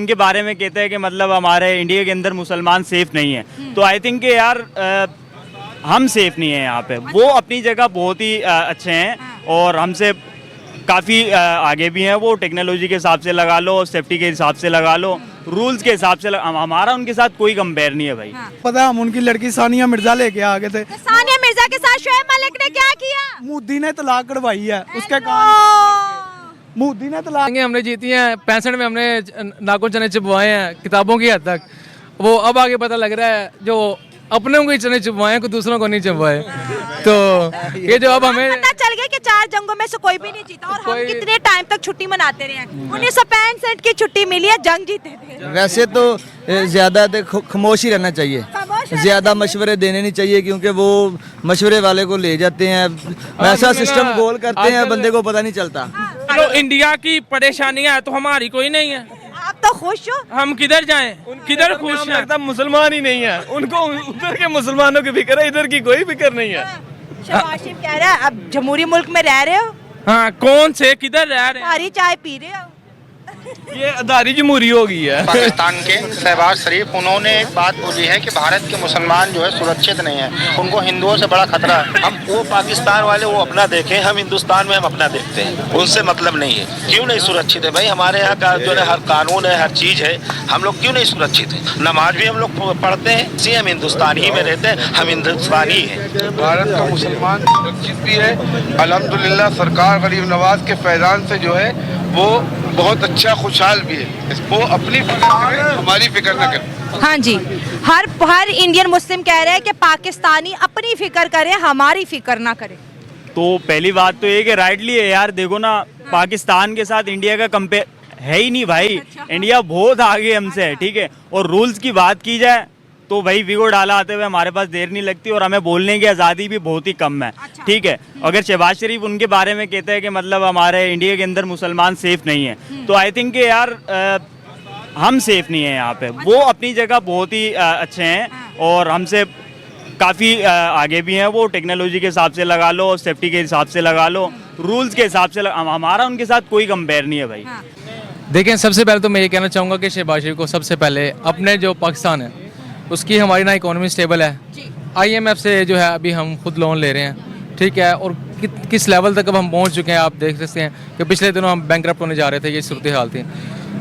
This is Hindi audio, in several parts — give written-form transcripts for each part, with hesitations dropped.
उनके बारे में कहते हैं कि मतलब हमारे इंडिया के अंदर मुसलमान सेफ नहीं है, तो आई थिंक कि यार हम सेफ नहीं है यहाँ पे। वो अपनी जगह बहुत ही अच्छे हैं और हमसे काफ़ी आगे भी हैं। वो टेक्नोलॉजी के हिसाब से लगा लो, सेफ्टी के हिसाब से लगा लो, रूल्स के हिसाब से हमारा उनके साथ कोई कंपेयर नहीं है भाई। पता है हम उनकी लड़की सानिया मिर्जा लेके आ गए थे। तो सानिया मिर्जा के साथ शोएब मलिक ने क्या किया? मोदी ने तलाक कढ़वाई है उसके कारण। मोदी ने तलाक हमने जीती हैं 65 में, हमने नाखून चने चुपवाए हैं किताबों की हद तक। वो अब आगे पता लग रहा है जो अपने को ही चने चुपवाए को दूसरों को नहीं चुपवाए। तो ये जो अब हमें पता चल गया कि 4 जंगों में से कोई भी नहीं जीता और हम कितने टाइम तक छुट्टी मनाते रहे हैं। 1965 की छुट्टी मिली है, जंग जीते थे। वैसे तो ज्यादा खामोश ही रहना चाहिए, ज्यादा मशवरे देने नहीं चाहिए, क्योंकि वो मशवरे वाले को ले जाते हैं, ऐसा सिस्टम गोल करते हैं बंदे को पता नहीं चलता। तो इंडिया की परेशानियां है तो हमारी कोई नहीं है। आप तो खुश हो? हम किधर जाएं? किधर खुश हैं? लगता मुसलमान ही नहीं है उनको, उधर के मुसलमानों की फिक्र है, इधर की कोई फिक्र नहीं है। शहबाज शरीफ कह रहा है अब जमहूरी मुल्क में रह रहे हो, हाँ कौन से किधर रह रहे हैं? सारी चाय पी रहे हो। ये आधारी जमहूरी हो गई है। पाकिस्तान के शहबाज शरीफ उन्होंने एक बात बोली है कि भारत के मुसलमान जो है सुरक्षित नहीं है, उनको हिंदुओं से बड़ा खतरा है। हम वो पाकिस्तान वाले वो अपना देखें, हम हिंदुस्तान में हम अपना देखते हैं, उनसे मतलब नहीं है। क्यों नहीं सुरक्षित है भाई? हमारे यहाँ का जो है हर कानून है, हर चीज है, हम लोग क्यों नहीं सुरक्षित है? नमाज भी हम लोग पढ़ते हैं, सी हम हिंदुस्तान ही में रहते हैं, हम हिंदुस्तानी हैं। भारत का मुसलमान सुरक्षित भी है अल्हम्दुलिल्लाह। सरकार गरीब नवाज के फैजान से जो है वो बहुत अच्छा खुशहाल भी है। वो अपनी फिक्र करे, हमारी फिक्र न करे। हाँ जी, हर इंडियन मुस्लिम कह रहे हैं कि पाकिस्तानी अपनी फिक्र करे, हमारी फिक्र ना करे। तो पहली बात तो ये कि राइटली है यार, देखो ना पाकिस्तान के साथ इंडिया का कंपेयर है ही नहीं भाई। इंडिया बहुत आगे हमसे है, ठीक है। और रूल्स की बात की जाए तो भाई वीगो डाला आते हुए हमारे पास देर नहीं लगती और हमें बोलने की आज़ादी भी बहुत ही कम है, ठीक है। अगर शहबाज शरीफ उनके बारे में कहते हैं कि मतलब हमारे इंडिया के अंदर मुसलमान सेफ नहीं है, तो आई थिंक कि यार हम सेफ नहीं है यहाँ पे। वो अपनी जगह बहुत ही अच्छे हैं और हमसे काफ़ी आगे भी हैं। वो टेक्नोलॉजी के हिसाब से लगा लो, सेफ्टी के हिसाब से लगा लो, रूल्स के हिसाब से हमारा उनके साथ कोई कंपेयर नहीं है भाई। देखें, सबसे पहले तो मैं ये कहना चाहूँगा कि शहबाज शरीफ को सबसे पहले अपने जो पाकिस्तान है उसकी हमारी ना इकोनॉमी स्टेबल है, IMF से जो है अभी हम खुद लोन ले रहे हैं, ठीक है। और किस लेवल तक अब हम पहुंच चुके हैं आप देख सकते हैं कि पिछले दिनों हम बैंकरप्ट होने जा रहे थे, ये सूरत हाल थी।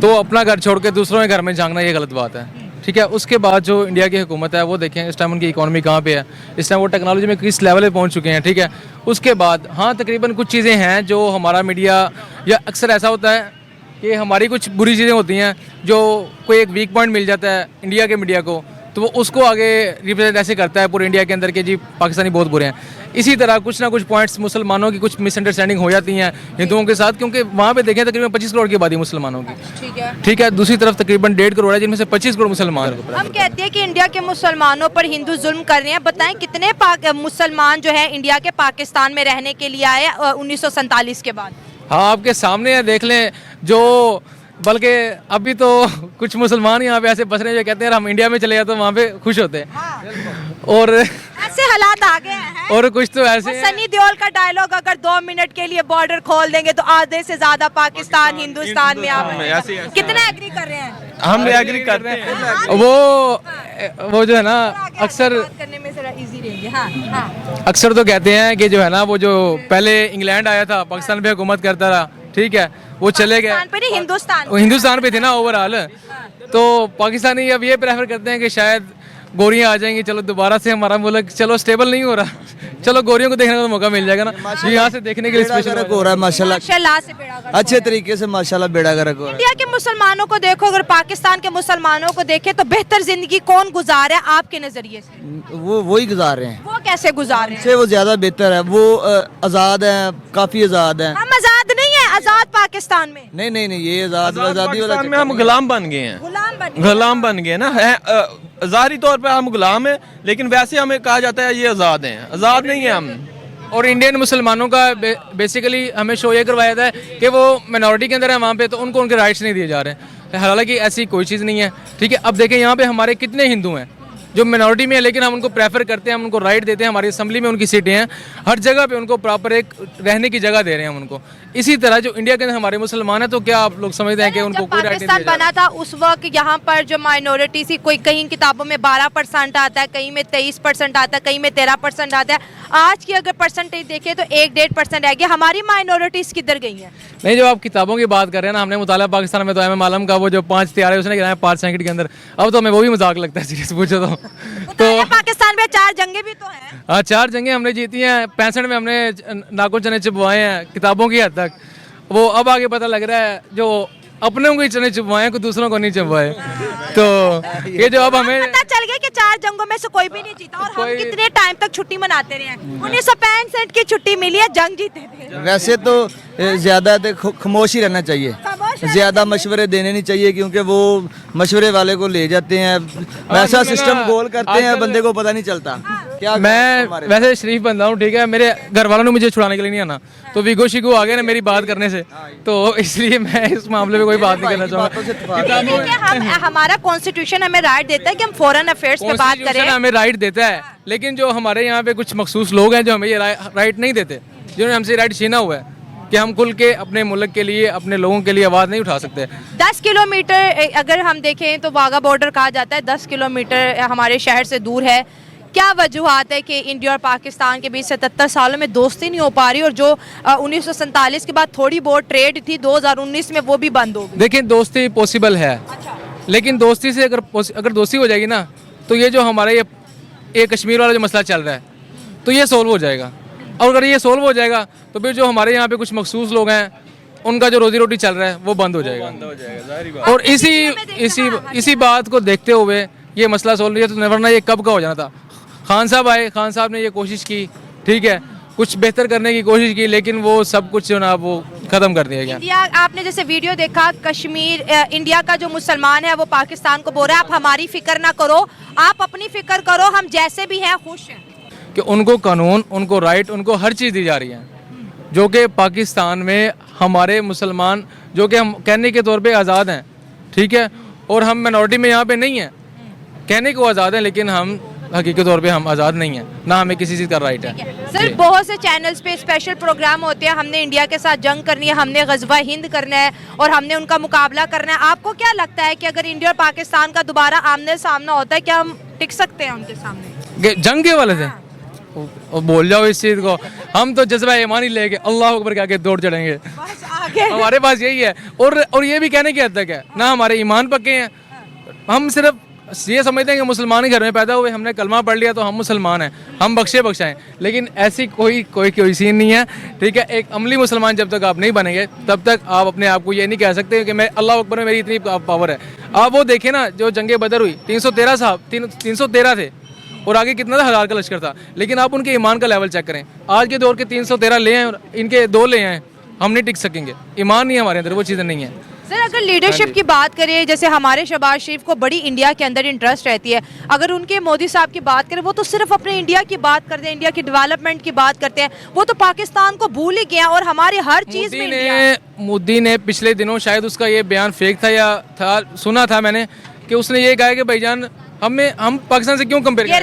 तो अपना घर छोड़ के दूसरों के घर में झांकना ये गलत बात है, ठीक है। उसके बाद जो इंडिया की हुकूमत है वो देखें इस टाइम उनकी इकोनॉमी कहाँ पे है, इस टाइम वो टेक्नोलॉजी में किस लेवल पे पहुँच चुके हैं, ठीक है। उसके बाद हाँ तकरीबन कुछ चीज़ें हैं जो हमारा मीडिया, या अक्सर ऐसा होता है कि हमारी कुछ बुरी चीज़ें होती हैं जो कोई एक वीक पॉइंट मिल जाता है इंडिया के मीडिया को, तो वो उसको आगे रिप्रेजेंट ऐसे करता है पूरे इंडिया के अंदर के जी पाकिस्तानी बहुत बुरे हैं। इसी तरह कुछ ना कुछ पॉइंट्स मुसलमानों की कुछ मिसअंडरस्टैंडिंग हो जाती हैं हिंदुओं के साथ, क्योंकि वहाँ पे देखें तकरीबन 25 करोड़ की आबादी मुसलमानों की, ठीक है। दूसरी तरफ तकरीबन 1.5 करोड़ है जिनमें से 25 करोड़ मुसलमान। हम कहते हैं कि इंडिया के मुसलमानों पर हिंदू जुल्म कर रहे हैं। बताएं कितने मुसलमान जो है इंडिया के पाकिस्तान में रहने के लिए आए 1947 के बाद? हाँ आपके सामने है, देख लें। जो बल्कि अभी तो कुछ मुसलमान यहाँ पे ऐसे बस रहे हैं जो कहते हैं हम इंडिया में चले जाए तो वहाँ पे खुश होते हैं। हाँ। और ऐसे हालात आ गए हैं। और कुछ तो ऐसे सनी देओल का डायलॉग, अगर 2 मिनट के लिए बॉर्डर खोल देंगे तो आधे से ज्यादा पाकिस्तान हिंदुस्तान में आप कितना एग्री कर रहे हैं? हम एग्री करते हैं। वो जो है ना अक्सर करने में जरा इजी रहेंगे। हाँ। अक्सर तो कहते हैं कि जो है ना वो जो पहले इंग्लैंड आया था पाकिस्तान पे हुकूमत करता रहा, ठीक है, वो चले गए हिंदुस्तान पे थे ना ओवरऑल। तो पाकिस्तानी अब ये प्रेफर करते हैं कि शायद गोरियां आ जाएंगी, चलो दोबारा से हमारा मुल्क चलो स्टेबल नहीं हो रहा, चलो गोरियों को देखने का मौका मिल जाएगा ना, यहाँ से देखने के लिए स्पेशल हो रहा है माशाल्लाह से बेड़ा अच्छे तरीके से माशाल्लाह बेड़ा गर्क हो रहा है। इंडिया के मुसलमानों को देखो, अगर पाकिस्तान के मुसलमानों को देखे तो बेहतर जिंदगी कौन गुजार है आपके नजरिए से? वो ही गुजार रहे हैं। वो कैसे गुजार रहे हैं? वो ज्यादा बेहतर है, वो आजाद है, काफी आजाद है। हम आजाद नहीं है, आजाद पाकिस्तान में नहीं ये आजादी वाला में हम गुलाम बन गए हैं, गुलाम बन गए ना। ज़ाहिरी तौर पे हम गुलाम हैं, लेकिन वैसे हमें कहा जाता है ये आज़ाद हैं, आज़ाद नहीं है हम। और इंडियन मुसलमानों का बेसिकली हमें शो ये करवाया था कि वो मिनॉरिटी के अंदर है वहाँ पे, तो उनको उनके राइट्स नहीं दिए जा रहे हैं, हालांकि ऐसी कोई चीज़ नहीं है, ठीक है। अब देखें यहाँ पे हमारे कितने हिंदू हैं, जो मिनॉरिटी में है, लेकिन हम उनको प्रेफर करते हैं, हम उनको राइट देते हैं, हमारी असम्बली में उनकी सीटें हैं, हर जगह पे उनको प्रॉपर एक रहने की जगह दे रहे हैं हम उनको। इसी तरह जो इंडिया के अंदर हमारे मुसलमान हैं, तो क्या आप लोग समझते हैं कि उनको जब कोई राइट नहीं पाकिस्तान दिया जा बना था उस वक्त यहाँ पर जो माइनॉरिटी थी, कोई कहीं किताबों में 12% आता है, कहीं में 23% आता है, कहीं में 13% आता है। आज की अगर परसेंटेज देखें तो 1-1.5% रह गया। हमारी माइनॉरिटीज किधर गई हैं? नहीं, जो आप किताबों की बात कर रहे हैं ना, हमने मुताला पाकिस्तान में तो एम आलम का वो जो 5 तैयार है उसने गिराया 5 सेकंड के अंदर, अब तो हमें वो भी मजाक लगता है सीरियस पूछो तो पाकिस्तान में 4 जंगे भी तो हैं। हाँ, 4 जंगें हमने जीती हैं, 65 में हमने नाखून चने चुपवाए हैं किताबों की हद तक। वो अब आगे पता लग रहा है जो अपने को ही चने चुपवाए हैं, कोई दूसरों को नहीं चुपवाए। तो ये जो अब हमें पता चल गया कि 4 जंगों में से कोई भी नहीं जीता, और हम कितने टाइम तक छुट्टी मनाते रहे हैं। 1965 की छुट्टी मिली है, जंग जीते थे। वैसे तो ज़्यादा खामोश ही रहना चाहिए, ज़्यादा मशवरे देने नहीं चाहिए, क्योंकि वो मशवरे वाले को ले जाते हैं, वैसा सिस्टम गोल करते हैं, बंदे को पता नहीं चलता क्या। मैं वैसे शरीफ बंदा हूँ, ठीक है, मेरे घर वालों ने मुझे छुड़ाने के लिए नहीं आना, तो विगो शिगो आ गए ना मेरी बात करने से, तो इसलिए मैं इस मामले में कोई बात नहीं करना चाहूँगा। हमारा कॉन्स्टिट्यूशन हमें राइट देता है कि हम फॉरेन अफेयर्स पे बात करें, हमें राइट देता है, लेकिन जो हमारे यहाँ पे कुछ मखसूस लोग हैं जो हमें ये राइट नहीं देते, जिन्होंने हमसे राइट छीना हुआ है कि हम खुल के अपने मुल्क के लिए, अपने लोगों के लिए आवाज़ नहीं उठा सकते। 10 किलोमीटर अगर हम देखें तो वाघा बॉर्डर कहा जाता है, 10 किलोमीटर हमारे शहर से दूर है। क्या वजूहत है कि इंडिया और पाकिस्तान के बीच 77 सालों में दोस्ती नहीं हो पा रही, और जो 1947 के बाद थोड़ी बहुत ट्रेड थी 2019 में वो भी बंद हो गई? देखिए, दोस्ती पॉसिबल है, लेकिन दोस्ती से अगर दोस्ती हो जाएगी ना, तो ये जो हमारा ये कश्मीर वाला जो मसला चल रहा है तो ये सोल्व हो जाएगा, और अगर ये सोल्व हो जाएगा तो फिर जो हमारे यहाँ पे कुछ मखसूस लोग हैं उनका जो रोजी रोटी चल रहा है वो बंद हो जाएगा। और इसी बात को देखते हुए ये मसला सोल्व नहीं है, तो वरना ये कब का हो जाना था। खान साहब आए, खान साहब ने ये कोशिश की, ठीक है, कुछ बेहतर करने की कोशिश की, लेकिन वो सब कुछ जो ना वो खत्म कर दिया गया। इंडिया, आपने जैसे वीडियो देखा, कश्मीर इंडिया का जो मुसलमान है वो पाकिस्तान को बोल रहा है आप हमारी फिक्र ना करो, आप अपनी फिक्र करो, हम जैसे भी हैं खुश हैं। कि उनको कानून, उनको राइट, उनको हर चीज़ दी जा रही है, जो कि पाकिस्तान में हमारे मुसलमान जो कि हम कहने के तौर पे आज़ाद हैं, ठीक है, और हम मिनॉरिटी में यहाँ पे नहीं हैं, कहने को आज़ाद हैं, लेकिन हम हकीकत तौर पे हम आज़ाद नहीं हैं, ना हमें किसी चीज़ का राइट है। सर, बहुत से चैनल्स पे स्पेशल प्रोग्राम होते हैं, हमने इंडिया के साथ जंग करनी है, हमने गज़वा हिंद करना है और हमने उनका मुकाबला करना है। आपको क्या लगता है कि अगर इंडिया और पाकिस्तान का दोबारा आमने सामना होता है, क्या हम टिक सकते हैं उनके सामने? जंग के वाले से बोल जाओ इस चीज़ को, हम तो जज्बा ईमान ही लेके अल्लाह अकबर के आगे दौड़ चढ़ेंगे, हमारे पास यही है। और ये भी कहने की हद तक है ना, हमारे ईमान पक्के हैं, हम सिर्फ ये समझते हैं कि मुसलमान ही घर में पैदा हुए, हमने कलमा पढ़ लिया तो हम मुसलमान हैं, हम बख्शे बख्शाएं, लेकिन ऐसी कोई सीन नहीं है, ठीक है। एक अमली मुसलमान जब तक आप नहीं बनेंगे तब तक आप अपने आप को ये नहीं कह सकते कि मैं अल्लाह अकबर में मेरी इतनी पावर है। आप वो देखें ना, जो जंगे बदर हुई 313 साहब 313 थे, और आगे कितना था, 1000 का लश्कर था, लेकिन आप उनके ईमान का लेवल चेक करें, आज के दौर के 313 ले आए और इनके 2 ले आए, हम नहीं टिक सकेंगे, ईमान नहीं है हमारे अंदर, वो चीज़ें नहीं है। सर, अगर लीडरशिप की बात करें, जैसे हमारे शहबाज शरीफ को बड़ी इंडिया के अंदर इंटरेस्ट रहती है, अगर उनके मोदी साहब की बात करें, वो तो सिर्फ अपने इंडिया की बात करते हैं, इंडिया की डेवलपमेंट की बात करते हैं, वो तो पाकिस्तान को भूल ही गए और हमारे हर चीज़ में इंडिया है। मोदी ने पिछले दिनों, शायद उसका ये बयान फेक था या था, सुना था मैंने कि उसने ये कहा कि भाईजान हम पाकिस्तान से क्यों कंपेयर करें,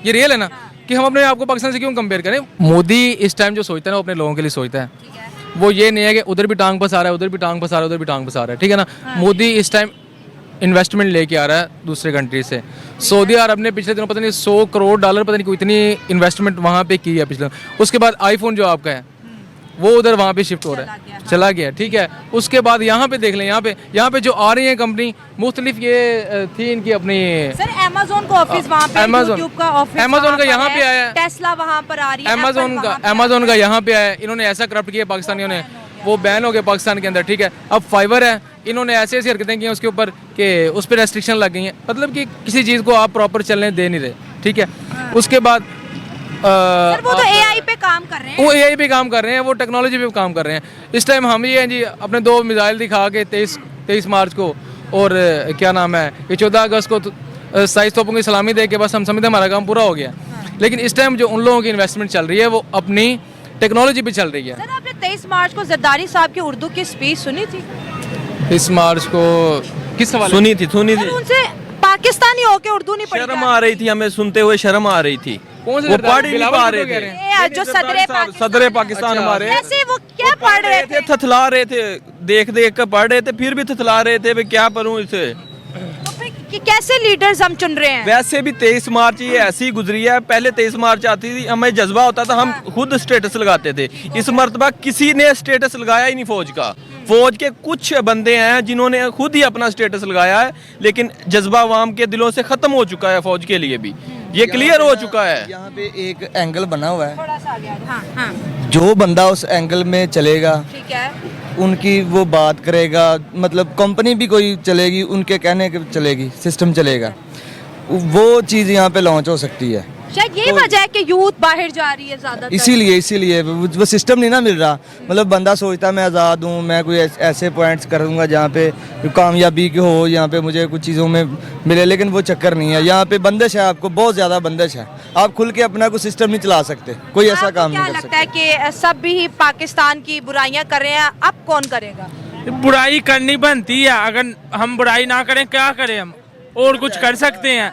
ये रियल है ना, कि हम अपने आप को पाकिस्तान से क्यों कंपेयर करें। मोदी इस टाइम जो सोचता है ना, वो अपने लोगों के लिए सोचता है, वो ये नहीं है कि उधर भी टांग फंसा रहा है, उधर भी टांग फंसा रहा है, उधर भी टांग फंसा रहा है, ठीक है ना। मोदी इस टाइम इन्वेस्टमेंट लेके आ रहा है दूसरे कंट्री से। सऊदी अरब ने पिछले दिनों पता नहीं $100 करोड़ पता नहीं कोई इतनी इन्वेस्टमेंट वहाँ पे की है पिछले। उसके बाद आईफोन जो आपका है वो उधर वहाँ पे शिफ्ट हो रहा है, चला गया, ठीक है। उसके बाद यहाँ पे देख लें, यहाँ पे जो आ रही है कंपनी मुख्तलिफ, ये थी इनकी अपनी, सर अमेज़न का ऑफिस वहाँ पे, यूट्यूब का ऑफिस, अमेज़न का यहाँ पे आया है, टेस्ला वहाँ पर आ रही है, अमेज़न का यहाँ पे आया है। इन्होंने ऐसा करप्ट किया पाकिस्तानियों ने, वो बैन हो गया पाकिस्तान के अंदर, ठीक है। अब फाइबर है, इन्होंने ऐसी हरकतें की हैं उसके ऊपर कि उस पर रेस्ट्रिक्शन लग गई हैं, मतलब कि किसी चीज़ को आप प्रॉपर चलने दे नहीं रहे, ठीक है। उसके बाद सर, वो तो एआई पे काम कर रहे हैं, वो एआई पे काम कर रहे हैं, वो टेक्नोलॉजी पे काम कर रहे हैं। इस टाइम हम ये हैं जी, अपने 2 मिसाइल दिखा के 23 मार्च को, और क्या नाम है, ये 14 अगस्त को 27 तोपों की सलामी दे के बस हम समझते हमारा काम पूरा हो गया। लेकिन इस टाइम जो उन लोगों की इन्वेस्टमेंट चल रही है वो अपनी टेक्नोलॉजी पे चल रही है। सर, आपने 23 मार्च को जरदारी साहब की उर्दू की स्पीच सुनी थी? 23 मार्च को किस सवाल सुनी थी उनसे पाकिस्तानी होके उर्दू नहीं पढ़ी शर्म आ रही थी हमें सुनते हुए, शर्म आ रही थी। कौन से वो सरदार? पढ़ ही नहीं बिलावल पा भुट्टो रहे कह थे। रहे हैं। जो सदर पाकिस्तान हमारे कैसे वो क्या पढ़ रहे थे? थथला रहे थे, देख देख कर पढ़ रहे थे, फिर भी थथला रहे थे, भाई क्या पढ़ूं इसे। तो फिर कैसे लीडर्स हम चुन रहे हैं? वैसे भी 23 मार्च ये ऐसी ही गुजरी है। पहले 23 मार्च आती थी, हमें जज्बा होता था, हम खुद स्टेटस लगाते थे। इस मर्तबा किसी ने स्टेटस लगाया ही नहीं फौज का। फौज के कुछ बंदे हैं जिन्होंने खुद ही अपना स्टेटस लगाया है, लेकिन जज्बा आवाम के दिलों से खत्म हो चुका है। फौज के लिए भी ये क्लियर हो चुका है। यहाँ पे एक एंगल बना हुआ है, थोड़ा सा आगे हाँ हाँ जो बंदा उस एंगल में चलेगा ठीक है। उनकी वो बात करेगा, मतलब कंपनी भी कोई चलेगी, उनके कहने के चलेगी, सिस्टम चलेगा, वो चीज़ यहाँ पे लॉन्च हो सकती है। शायद यही वजह है कि यूथ बाहर जा रही है ज्यादा। इसीलिए वो सिस्टम नहीं ना मिल रहा। मतलब बंदा सोचता मैं आज़ाद हूँ, मैं कोई ऐसे पॉइंट्स करूँगा जहाँ पे कामयाबी की हो, यहाँ पे मुझे कुछ चीज़ों में मिले, लेकिन वो चक्कर नहीं है। यहाँ पे बंदिश है, आपको बहुत ज़्यादा बंदिश है। आप खुल के अपना कोई सिस्टम नहीं चला सकते, कोई ऐसा काम नहीं कर लगता सकते। है कि सब भी पाकिस्तान की बुराइयां कर रहे हैं, अब कौन करेगा? बुराई करनी बनती है, अगर हम बुराई ना करें क्या करें हम, और कुछ कर सकते हैं?